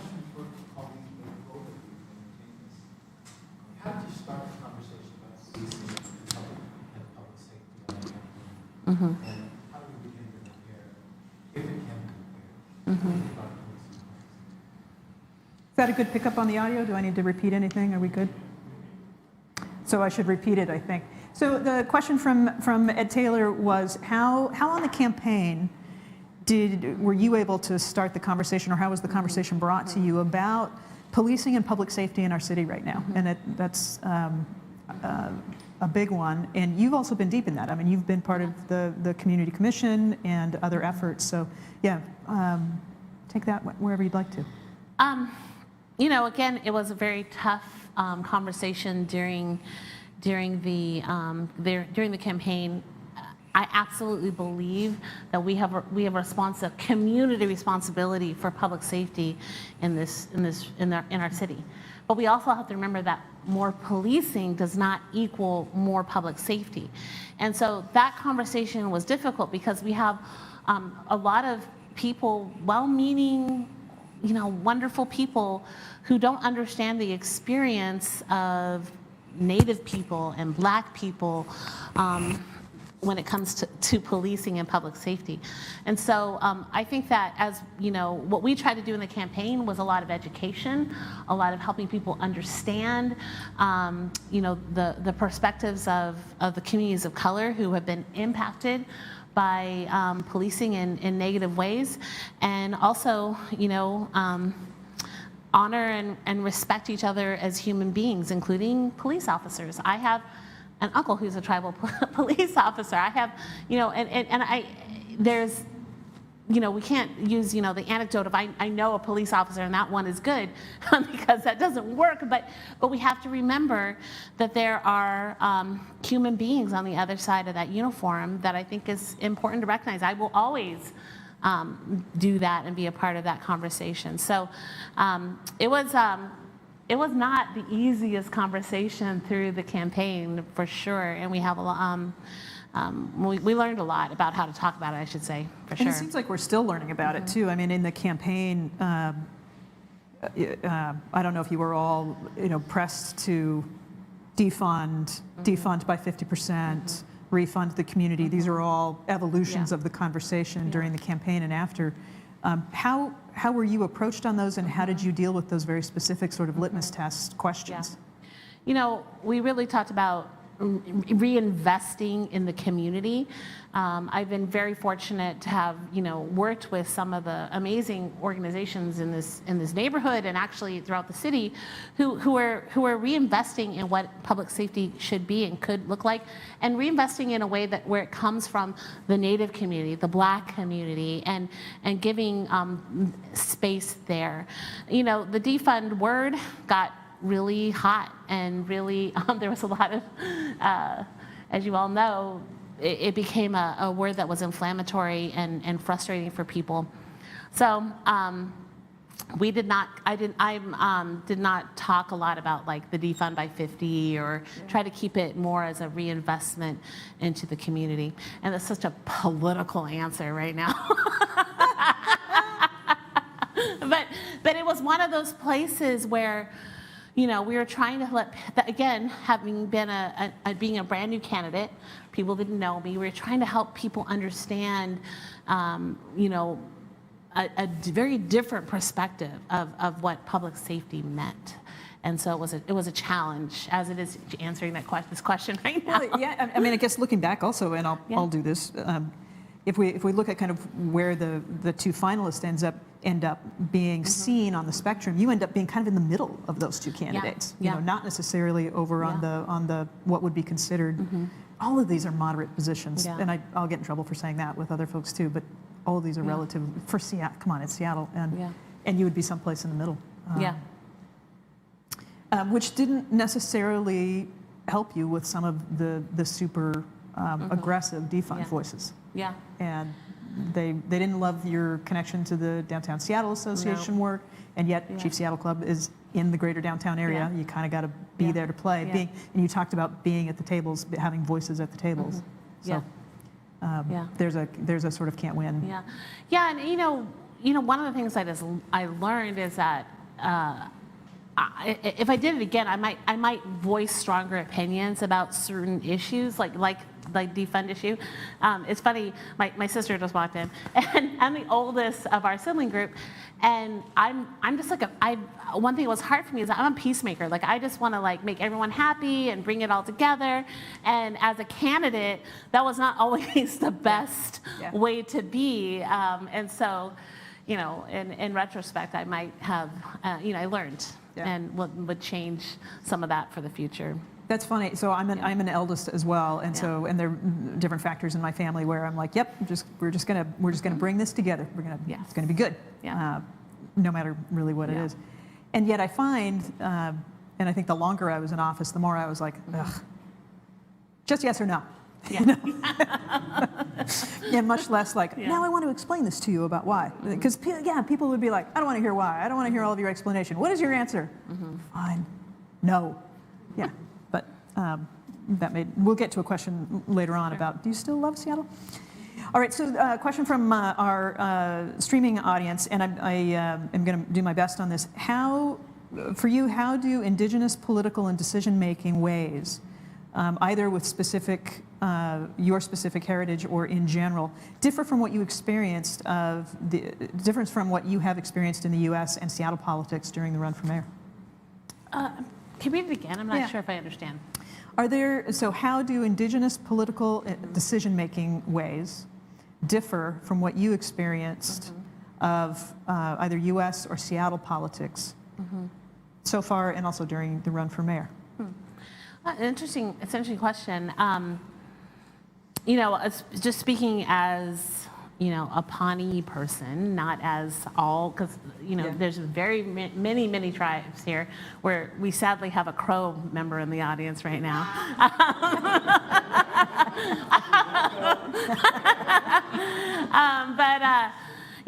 How did you start the conversation about policing and public safety?
Mm-hmm.
And how do we begin to prepare, if it can be prepared?
Is that a good pickup on the audio? Do I need to repeat anything? Are we good? So I should repeat it, I think. So the question from Ed Taylor was, how on the campaign were you able to start the conversation, or how was the conversation brought to you about policing and public safety in our city right now? And that's a big one. And you've also been deep in that. I mean, you've been part of the Community Commission and other efforts. So take that wherever you'd like to.
Again, it was a very tough conversation during the campaign. I absolutely believe that we have a community responsibility for public safety in our city. But we also have to remember that more policing does not equal more public safety. And so that conversation was difficult because we have a lot of people, well-meaning, wonderful people who don't understand the experience of Native people and Black people when it comes to policing and public safety. And so I think that what we tried to do in the campaign was a lot of education, a lot of helping people understand, the perspectives of the communities of color who have been impacted by policing in negative ways, and also, honor and respect each other as human beings, including police officers. I have an uncle who's a tribal police officer. I have, there's, we can't use, the anecdote of I know a police officer and that one is good because that doesn't work. But we have to remember that there are human beings on the other side of that uniform that I think is important to recognize. I will always do that and be a part of that conversation. So it was it was not the easiest conversation through the campaign, for sure. And we have a lot, we learned a lot about how to talk about it, I should say, for
And
sure.
it seems like we're still learning about it too. I mean, in the campaign, I don't know if you were all, pressed to defund by 50%, refund the community. These are all evolutions
Yeah.
of the conversation during the campaign and after. How were you approached on those, and how did you deal with those very specific sort of litmus test questions?
We really talked about reinvesting in the community. I've been very fortunate to have, worked with some of the amazing organizations in this neighborhood and actually throughout the city, who are reinvesting in what public safety should be and could look like, and reinvesting in a way that where it comes from the Native community, the Black community, and giving space there. The defund word got really hot, and really there was a lot of, as you all know, it became a word that was inflammatory and frustrating for people. So we did not, I did not talk a lot about like the defund by 50 or try to keep it more as a reinvestment into the community. And that's such a political answer right now. But it was one of those places where, we were trying to let, again, having been being a brand new candidate, people didn't know me. We were trying to help people understand, a very different perspective of what public safety meant. And so it was a challenge, as it is answering this question right now.
Well, yeah, I mean, I guess looking back also, and I'll do this. If we look at kind of where the two finalists end up being seen on the spectrum, you end up being kind of in the middle of those two candidates.
Yeah.
Not necessarily over on the what would be considered. All of these are moderate positions, and I'll get in trouble for saying that with other folks too. But all of these are relative for Seattle. Come on, it's Seattle, and you would be someplace in the middle. Which didn't necessarily help you with some of the super aggressive defund voices.
Yeah.
And they didn't love your connection to the Downtown Seattle Association work, and yet Chief Seattle Club is in the greater downtown area. You kind of got to be there to play. And you talked about being at the tables, having voices at the tables. So there's a sort of can't win.
Yeah, and one of the things I learned is that if I did it again, I might voice stronger opinions about certain issues, like defund issue. It's funny, my sister just walked in, and I'm the oldest of our sibling group, and I'm just like one thing that was hard for me is that I'm a peacemaker. Like, I just want to make everyone happy and bring it all together. And as a candidate, that was not always the best way to be. And so, in retrospect, I might have, I learned and would change some of that for the future.
That's funny. So I'm an eldest as well, and and there are different factors in my family where I'm like, yep, we're just gonna bring this together. It's gonna be good, no matter really what it is. And yet I find, and I think the longer I was in office, the more I was like, ugh, just yes or no. And much less like, now I want to explain this to you about why. Because people would be like, I don't want to hear why. I don't want to hear all of your explanation. What is your answer? Fine. No. Yeah. But we'll get to a question later on about, do you still love Seattle? All right, so a question from our streaming audience, and I am going to do my best on this. For you, how do indigenous political and decision-making ways, either with your specific heritage or in general, differ from what you experienced difference from what you have experienced in the U.S. and Seattle politics during the run for mayor?
Can you read it again? I'm not sure if I understand.
How do indigenous political decision-making ways differ from what you experienced of either U.S. or Seattle politics so far, and also during the run for mayor?
It's an interesting question. Just speaking as a Pawnee person, not as all, because there's very many tribes here, where we sadly have a Crow member in the audience right now.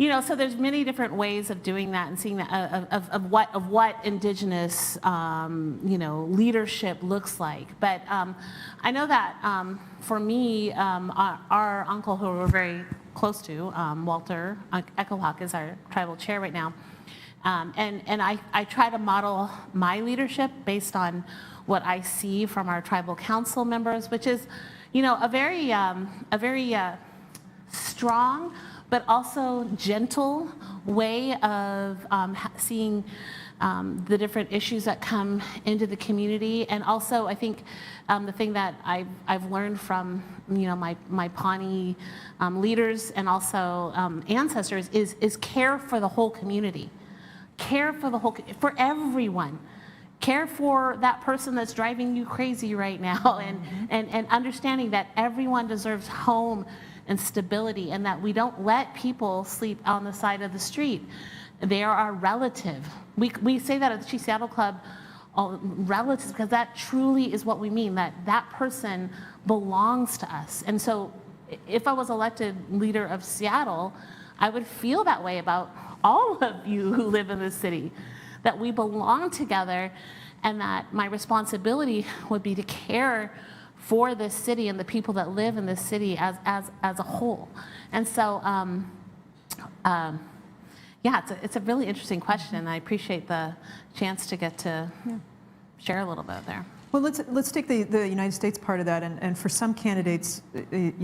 So there's many different ways of doing that and seeing that of what indigenous, leadership looks like. But I know that for me, our uncle who we're very close to, Walter Echohawk, is our tribal chair right now. And I try to model my leadership based on what I see from our tribal council members, which is, a very strong but also gentle way of seeing the different issues that come into the community. And also, I think the thing that I've learned from my Pawnee leaders and also ancestors is care for the whole community, care for for everyone. Care for that person that's driving you crazy right now, and understanding that everyone deserves home and stability, and that we don't let people sleep on the side of the street. They are our relative. We say that at the Chief Seattle Club, relatives, because that truly is what we mean, that person belongs to us. And so if I was elected leader of Seattle, I would feel that way about all of you who live in this city, that we belong together, and that my responsibility would be to care for this city and the people that live in this city as a whole. And so, it's a really interesting question. I appreciate the chance to get to share a little bit there.
Well, let's take the United States part of that, and for some candidates, we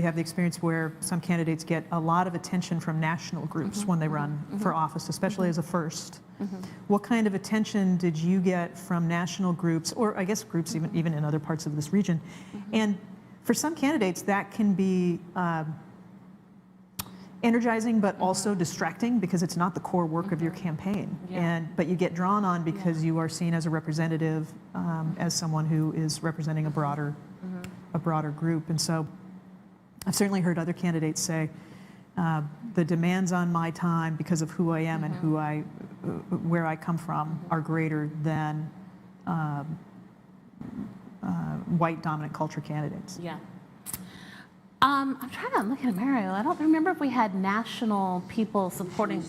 have the experience where some candidates get a lot of attention from national groups when they run for office, especially as a first. What kind of attention did you get from national groups, or I guess groups even in other parts of this region? And for some candidates, that can be energizing, but also distracting, because it's not the core work of your campaign. But you get drawn on because you are seen as a representative, as someone who is representing a broader group. And so I've certainly heard other candidates say, the demands on my time because of who I am and where I come from are greater than white dominant culture candidates.
Yeah. I'm trying to look at Mario. I don't remember if we had national people supporting.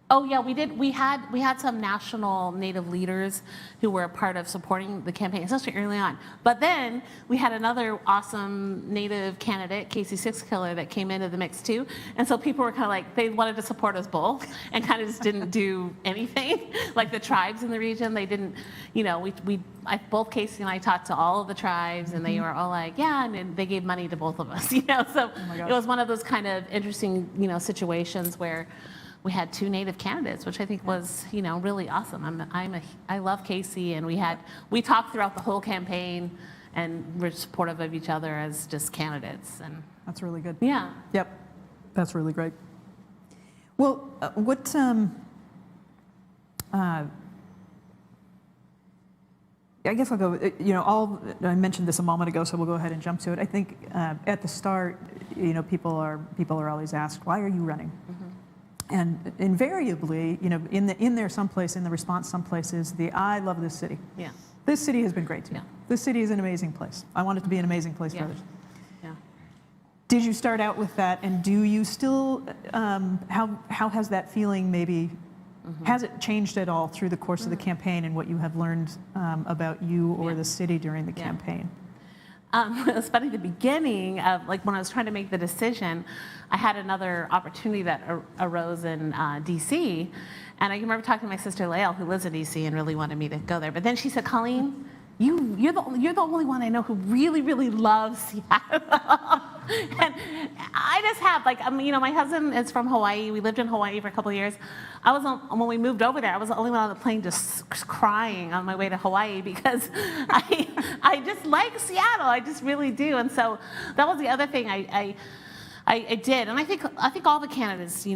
Oh yeah, we did. We had some national Native leaders who were a part of supporting the campaign, especially early on. But then we had another awesome Native candidate, Casey Sixkiller, that came into the mix too. And so people were kind of like, they wanted to support us both, and kind of just didn't do anything. Like the tribes in the region, they didn't. Both Casey and I talked to all of the tribes, and they were all like, yeah, and they gave money to both of us. So it was one of those kind of interesting, situations where we had two Native candidates, which I think was, really awesome. I love Casey, and we talked throughout the whole campaign, and we're supportive of each other as just candidates. And
that's really good.
Yeah.
Yep, that's really great. Well, I guess I'll go. I mentioned this a moment ago, so we'll go ahead and jump to it. I think at the start, people are always asked, "Why are you running?" And invariably, in there someplace, in the response someplace is I love this city.
Yeah.
This city has been great to me.
Yeah.
This city is an amazing place. I want it to be an amazing place for others.
Yeah.
Did you start out with that, and do you still, how has that feeling maybe, has it changed at all through the course of the campaign and what you have learned about you or the city during the campaign?
It was funny, the beginning of, when I was trying to make the decision, I had another opportunity that arose in DC, and I remember talking to my sister Lael, who lives in DC and really wanted me to go there. But then she said, Colleen, you're the only one I know who really, really loves Seattle. And I just have, my husband is from Hawaii. We lived in Hawaii for a couple of years. When we moved over there, I was the only one on the plane just crying on my way to Hawaii, because I just like Seattle. I just really do. And so that was the other thing I did. And I think all the candidates,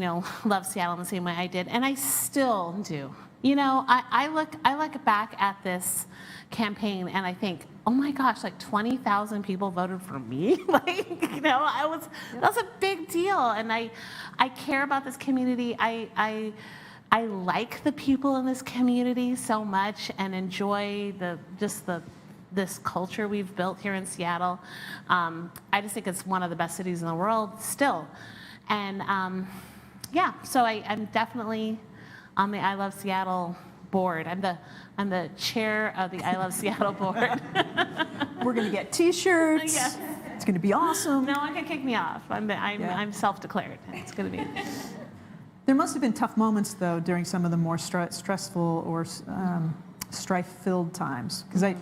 love Seattle in the same way I did. And I still do. I look back at this campaign and I think, oh my gosh, 20,000 people voted for me. That was a big deal. And I care about this community. I like the people in this community so much, and enjoy the this culture we've built here in Seattle. I just think it's one of the best cities in the world still. And yeah, so I'm definitely on the I Love Seattle board. I'm the chair of the I Love Seattle board.
We're going to get T-shirts.
Yes.
It's going to be awesome.
No one can kick me off. I'm self-declared. It's going to be.
There must have been tough moments, though, during some of the more stressful or strife-filled times. Because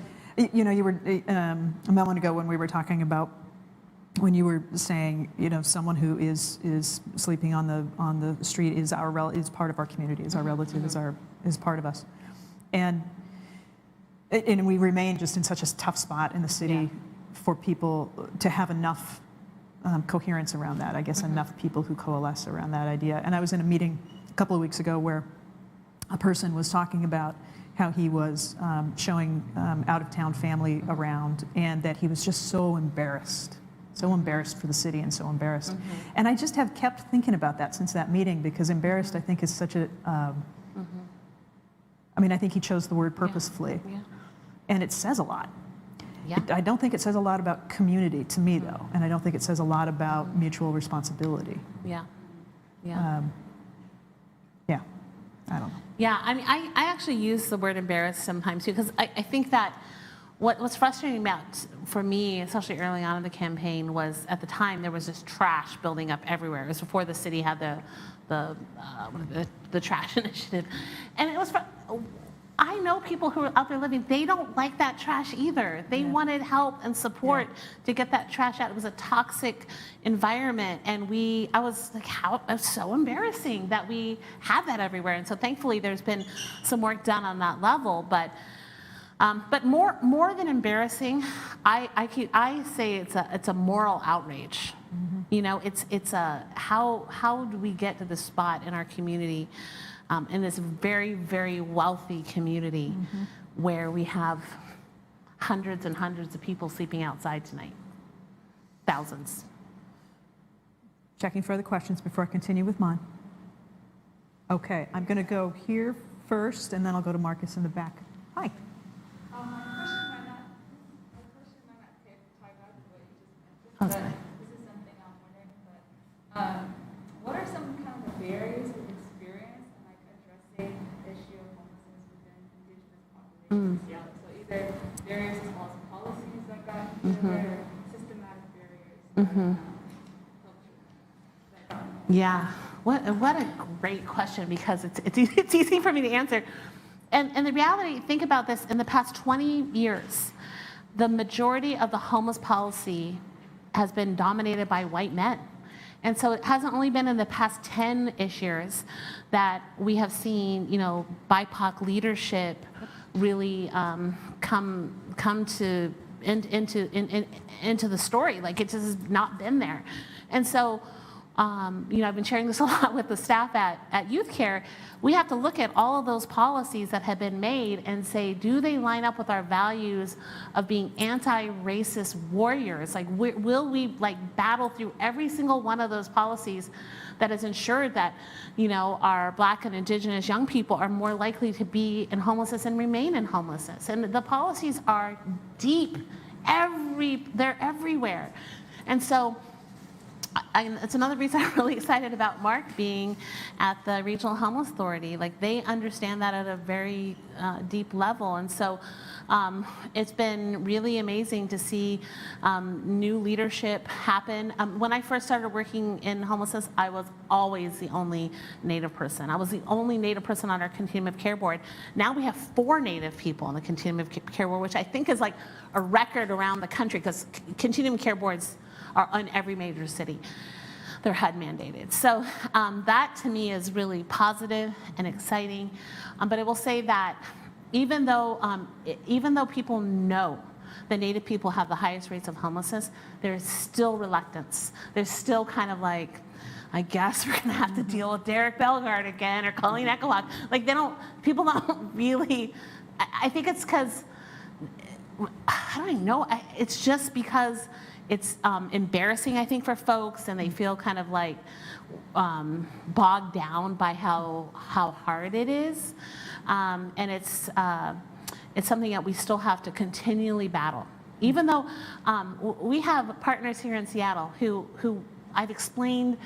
you were a moment ago when we were talking about when you were saying, someone who is sleeping on the street is part of our community, is our relative, is part of us, and we remain just in such a tough spot in the city for people to have enough coherence around that. I guess enough people who coalesce around that idea. And I was in a meeting a couple of weeks ago where a person was talking about how he was showing out-of-town family around, and that he was just so embarrassed for the city and so embarrassed. And I just have kept thinking about that since that meeting, because embarrassed, I think, is such a, I mean, I think he chose the word purposefully.
Yeah.
And it says a lot.
Yeah.
I don't think it says a lot about community to me, though, and I don't think it says a lot about mutual responsibility.
Yeah. Yeah.
Yeah, I don't know.
Yeah, I mean, I actually use the word embarrassed sometimes too, because I think that what's frustrating about, for me, especially early on in the campaign, was at the time there was just trash building up everywhere. It was before the city had the trash initiative, and it was. I know people who are out there living, they don't like that trash either. They wanted help and support to get that trash out. It was a toxic environment, and I was like, it was so embarrassing that we had that everywhere. And so thankfully there's been some work done on that level, but more than embarrassing, I say it's a moral outrage. It's a how do we get to this spot in our community, in this very, very wealthy community, where we have hundreds and hundreds of people sleeping outside tonight, thousands.
Checking for other questions before I continue with mine. Okay, I'm going to go here first, and then I'll go to Marcus in the back. Hi.
My question might not tie back to what you just mentioned, but this is something I'm wondering, but what are some kind of barriers of experience in like addressing the issue of homelessness within Indigenous populations in Seattle? So either barriers as well as policies that got or systematic barriers that got
Yeah, what a great question, because it's easy for me to answer. And the reality, think about this, in the past 20 years, the majority of the homeless policy has been dominated by white men. And so it hasn't only been in the past 10-ish years that we have seen, BIPOC leadership really come into the story. Like, it just has not been there. And so, I've been sharing this a lot with the staff at Youth Care. We have to look at all of those policies that have been made and say, do they line up with our values of being anti-racist warriors? Like, will we battle through every single one of those policies that has ensured that, our Black and Indigenous young people are more likely to be in homelessness and remain in homelessness? And the policies are deep. They're everywhere. And so, it's another reason I'm really excited about Mark being at the Regional Homeless Authority. Like, they understand that at a very deep level. And so it's been really amazing to see new leadership happen. When I first started working in homelessness, I was always the only Native person. I was the only Native person on our Continuum of Care Board. Now we have 4 Native people on the Continuum of Care Board, which I think is like a record around the country, because Continuum of Care Boards are in every major city. They're HUD mandated. So that to me is really positive and exciting. But I will say that even though people know that Native people have the highest rates of homelessness, there's still reluctance. There's still kind of like, I guess we're gonna have to deal with Derek Bellegarde again, or Colleen Echohawk. Like, people don't really, I think it's because, I don't even know, it's just because it's embarrassing, I think, for folks, and they feel kind of like bogged down by how hard it is, and it's it's something that we still have to continually battle. Even though we have partners here in Seattle who I've explained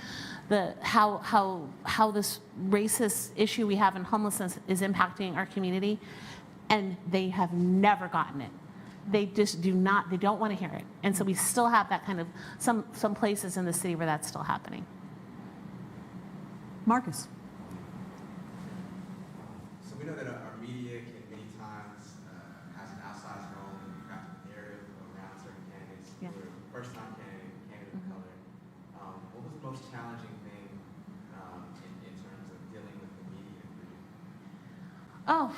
how this racist issue we have in homelessness is impacting our community, and they have never gotten it. They just do not, they don't want to hear it. And so we still have that kind of, some places in the city where that's still happening.
Marcus.
So we know that our media can many times has an outsized role in crafting the narrative around certain candidates,
Yeah.
whether first-time candidate of color. What was the most challenging thing in terms of dealing with the media for you?
Oh,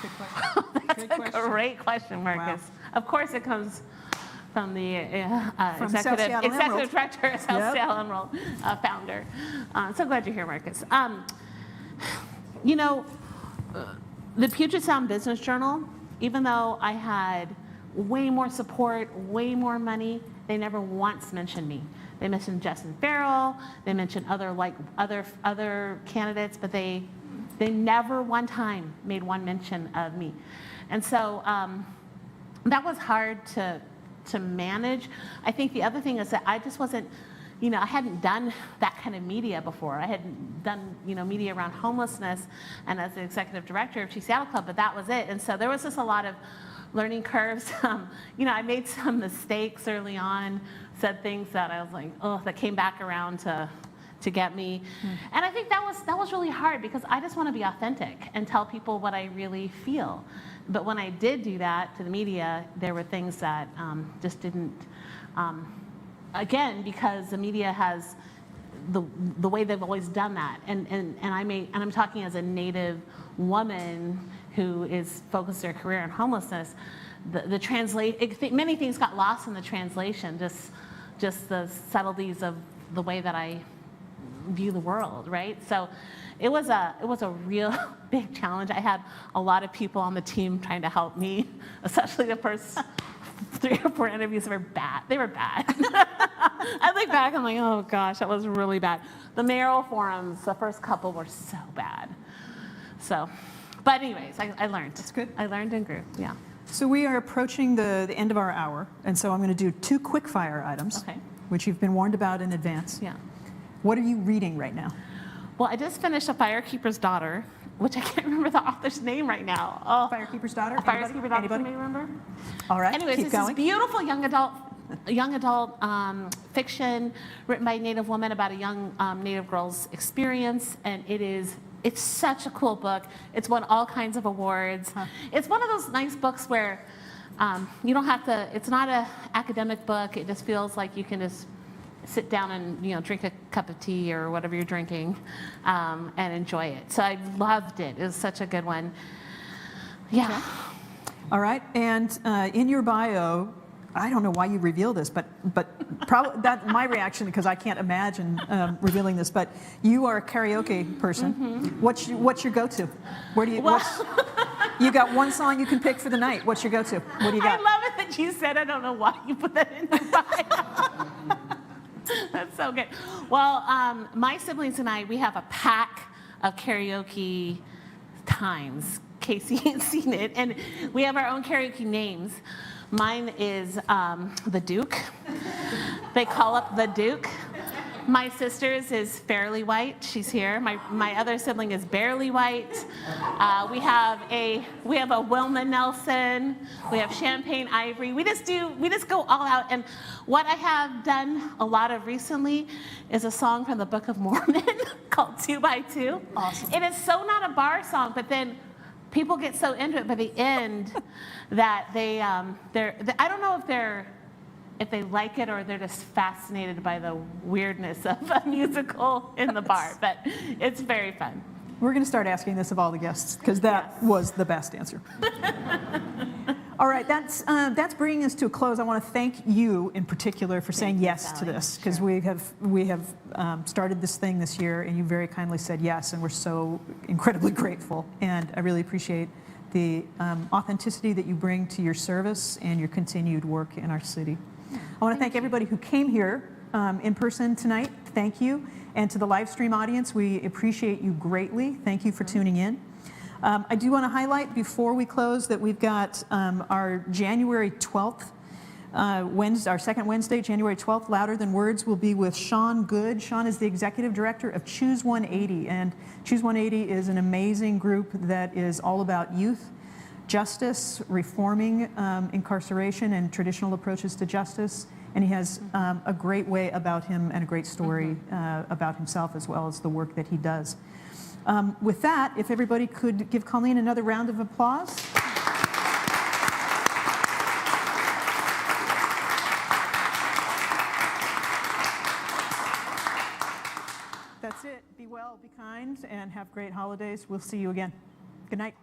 Good question.
that's
Good
a
question.
great question, Marcus. Of course it comes from the
From South Seattle Emerald.
executive director of South
Yep.
Seattle Emerald, founder. So glad you're here, Marcus. You know, the Puget Sound Business Journal, even though I had way more support, way more money, they never once mentioned me. They mentioned Justin Farrell, they mentioned other candidates, but they never one time made one mention of me. And so that was hard to manage. I think the other thing is that I just wasn't, you know, I hadn't done that kind of media before. I hadn't done, you know, media around homelessness and as the executive director of Chief Seattle Club, but that was it. And so there was just a lot of learning curves. You know, I made some mistakes early on, said things that I was like, oh, that came back around to get me. And I think that was really hard because I just want to be authentic and tell people what I really feel. But when I did do that to the media, there were things that just didn't, again, because the media has the way they've always done that. And I'm talking as a Native woman who is focused their career on homelessness, many things got lost in the translation, just the subtleties of the way that I view the world, right? So it was a real big challenge. I had a lot of people on the team trying to help me, especially the first 3 or 4 interviews were bad. They were bad. I look back, I'm like, oh gosh, that was really bad. The mayoral forums, the first couple were so bad. So, but anyways, I learned.
That's good.
I learned and grew, yeah.
So we are approaching the end of our hour, and so I'm going to do 2 quick fire items,
Okay.
which you've been warned about in advance.
Yeah.
What are you reading right now?
Well, I just finished A Firekeeper's Daughter, which I can't remember the author's name right now. Oh,
Firekeeper's Daughter?
A Firekeeper's Daughter,
Anybody?
somebody remember?
All right,
Anyways,
keep
this
going.
is beautiful young adult fiction written by a Native woman about a young Native girl's experience, and it's such a cool book. It's won all kinds of awards.
Huh.
It's one of those nice books where you don't have to. It's not an academic book. It just feels like you can just sit down and drink a cup of tea or whatever you're drinking and enjoy it. So I loved it. It was such a good one. Yeah.
Okay. All right, and in your bio, I don't know why you reveal this, but probably that's my reaction because I can't imagine revealing this. But you are a karaoke person.
Mm-hmm.
What's your go-to? Where do you? You got one song you can pick for the night. What's your go-to? What do you got?
I love it that you said. I don't know why you put that in your bio. That's so good. Well, my siblings and I, we have a pack of karaoke times. Casey ain't seen it, and we have our own karaoke names. Mine is the Duke. They call up the Duke. My sister's is Fairly White. She's here. My other sibling is Barely White. We have a Wilma Nelson. We have Champagne Ivory. We just go all out. And what I have done a lot of recently is a song from the Book of Mormon called 2 by 2.
Awesome.
It is so not a bar song, but then people get so into it by the end that I don't know if they like it or they're just fascinated by the weirdness of a musical in the bar, but it's very fun.
We're going to start asking this of all the guests because that
Yes.
was the best answer. All right, that's bringing us to a close. I want to thank you in particular for saying
you,
yes to
Sally.
this because
Sure.
we have started this thing this year and you very kindly said yes, and we're so incredibly grateful. And I really appreciate the authenticity that you bring to your service and your continued work in our city. I want to thank everybody who came here in person tonight. Thank you. And to the live stream audience, we appreciate you greatly. Thank you for tuning in. I do want to highlight before we close that we've got our January 12th, Wednesday, our second Wednesday, January 12th, Louder Than Words will be with Sean Good. Sean is the executive director of Choose 180, and Choose 180 is an amazing group that is all about youth justice, reforming incarceration and traditional approaches to justice. And he has a great way about him and a great story about himself as well as the work that he does. With that, if everybody could give Colleen another round of applause. That's it. Be well, be kind, and have great holidays. We'll see you again. Good night.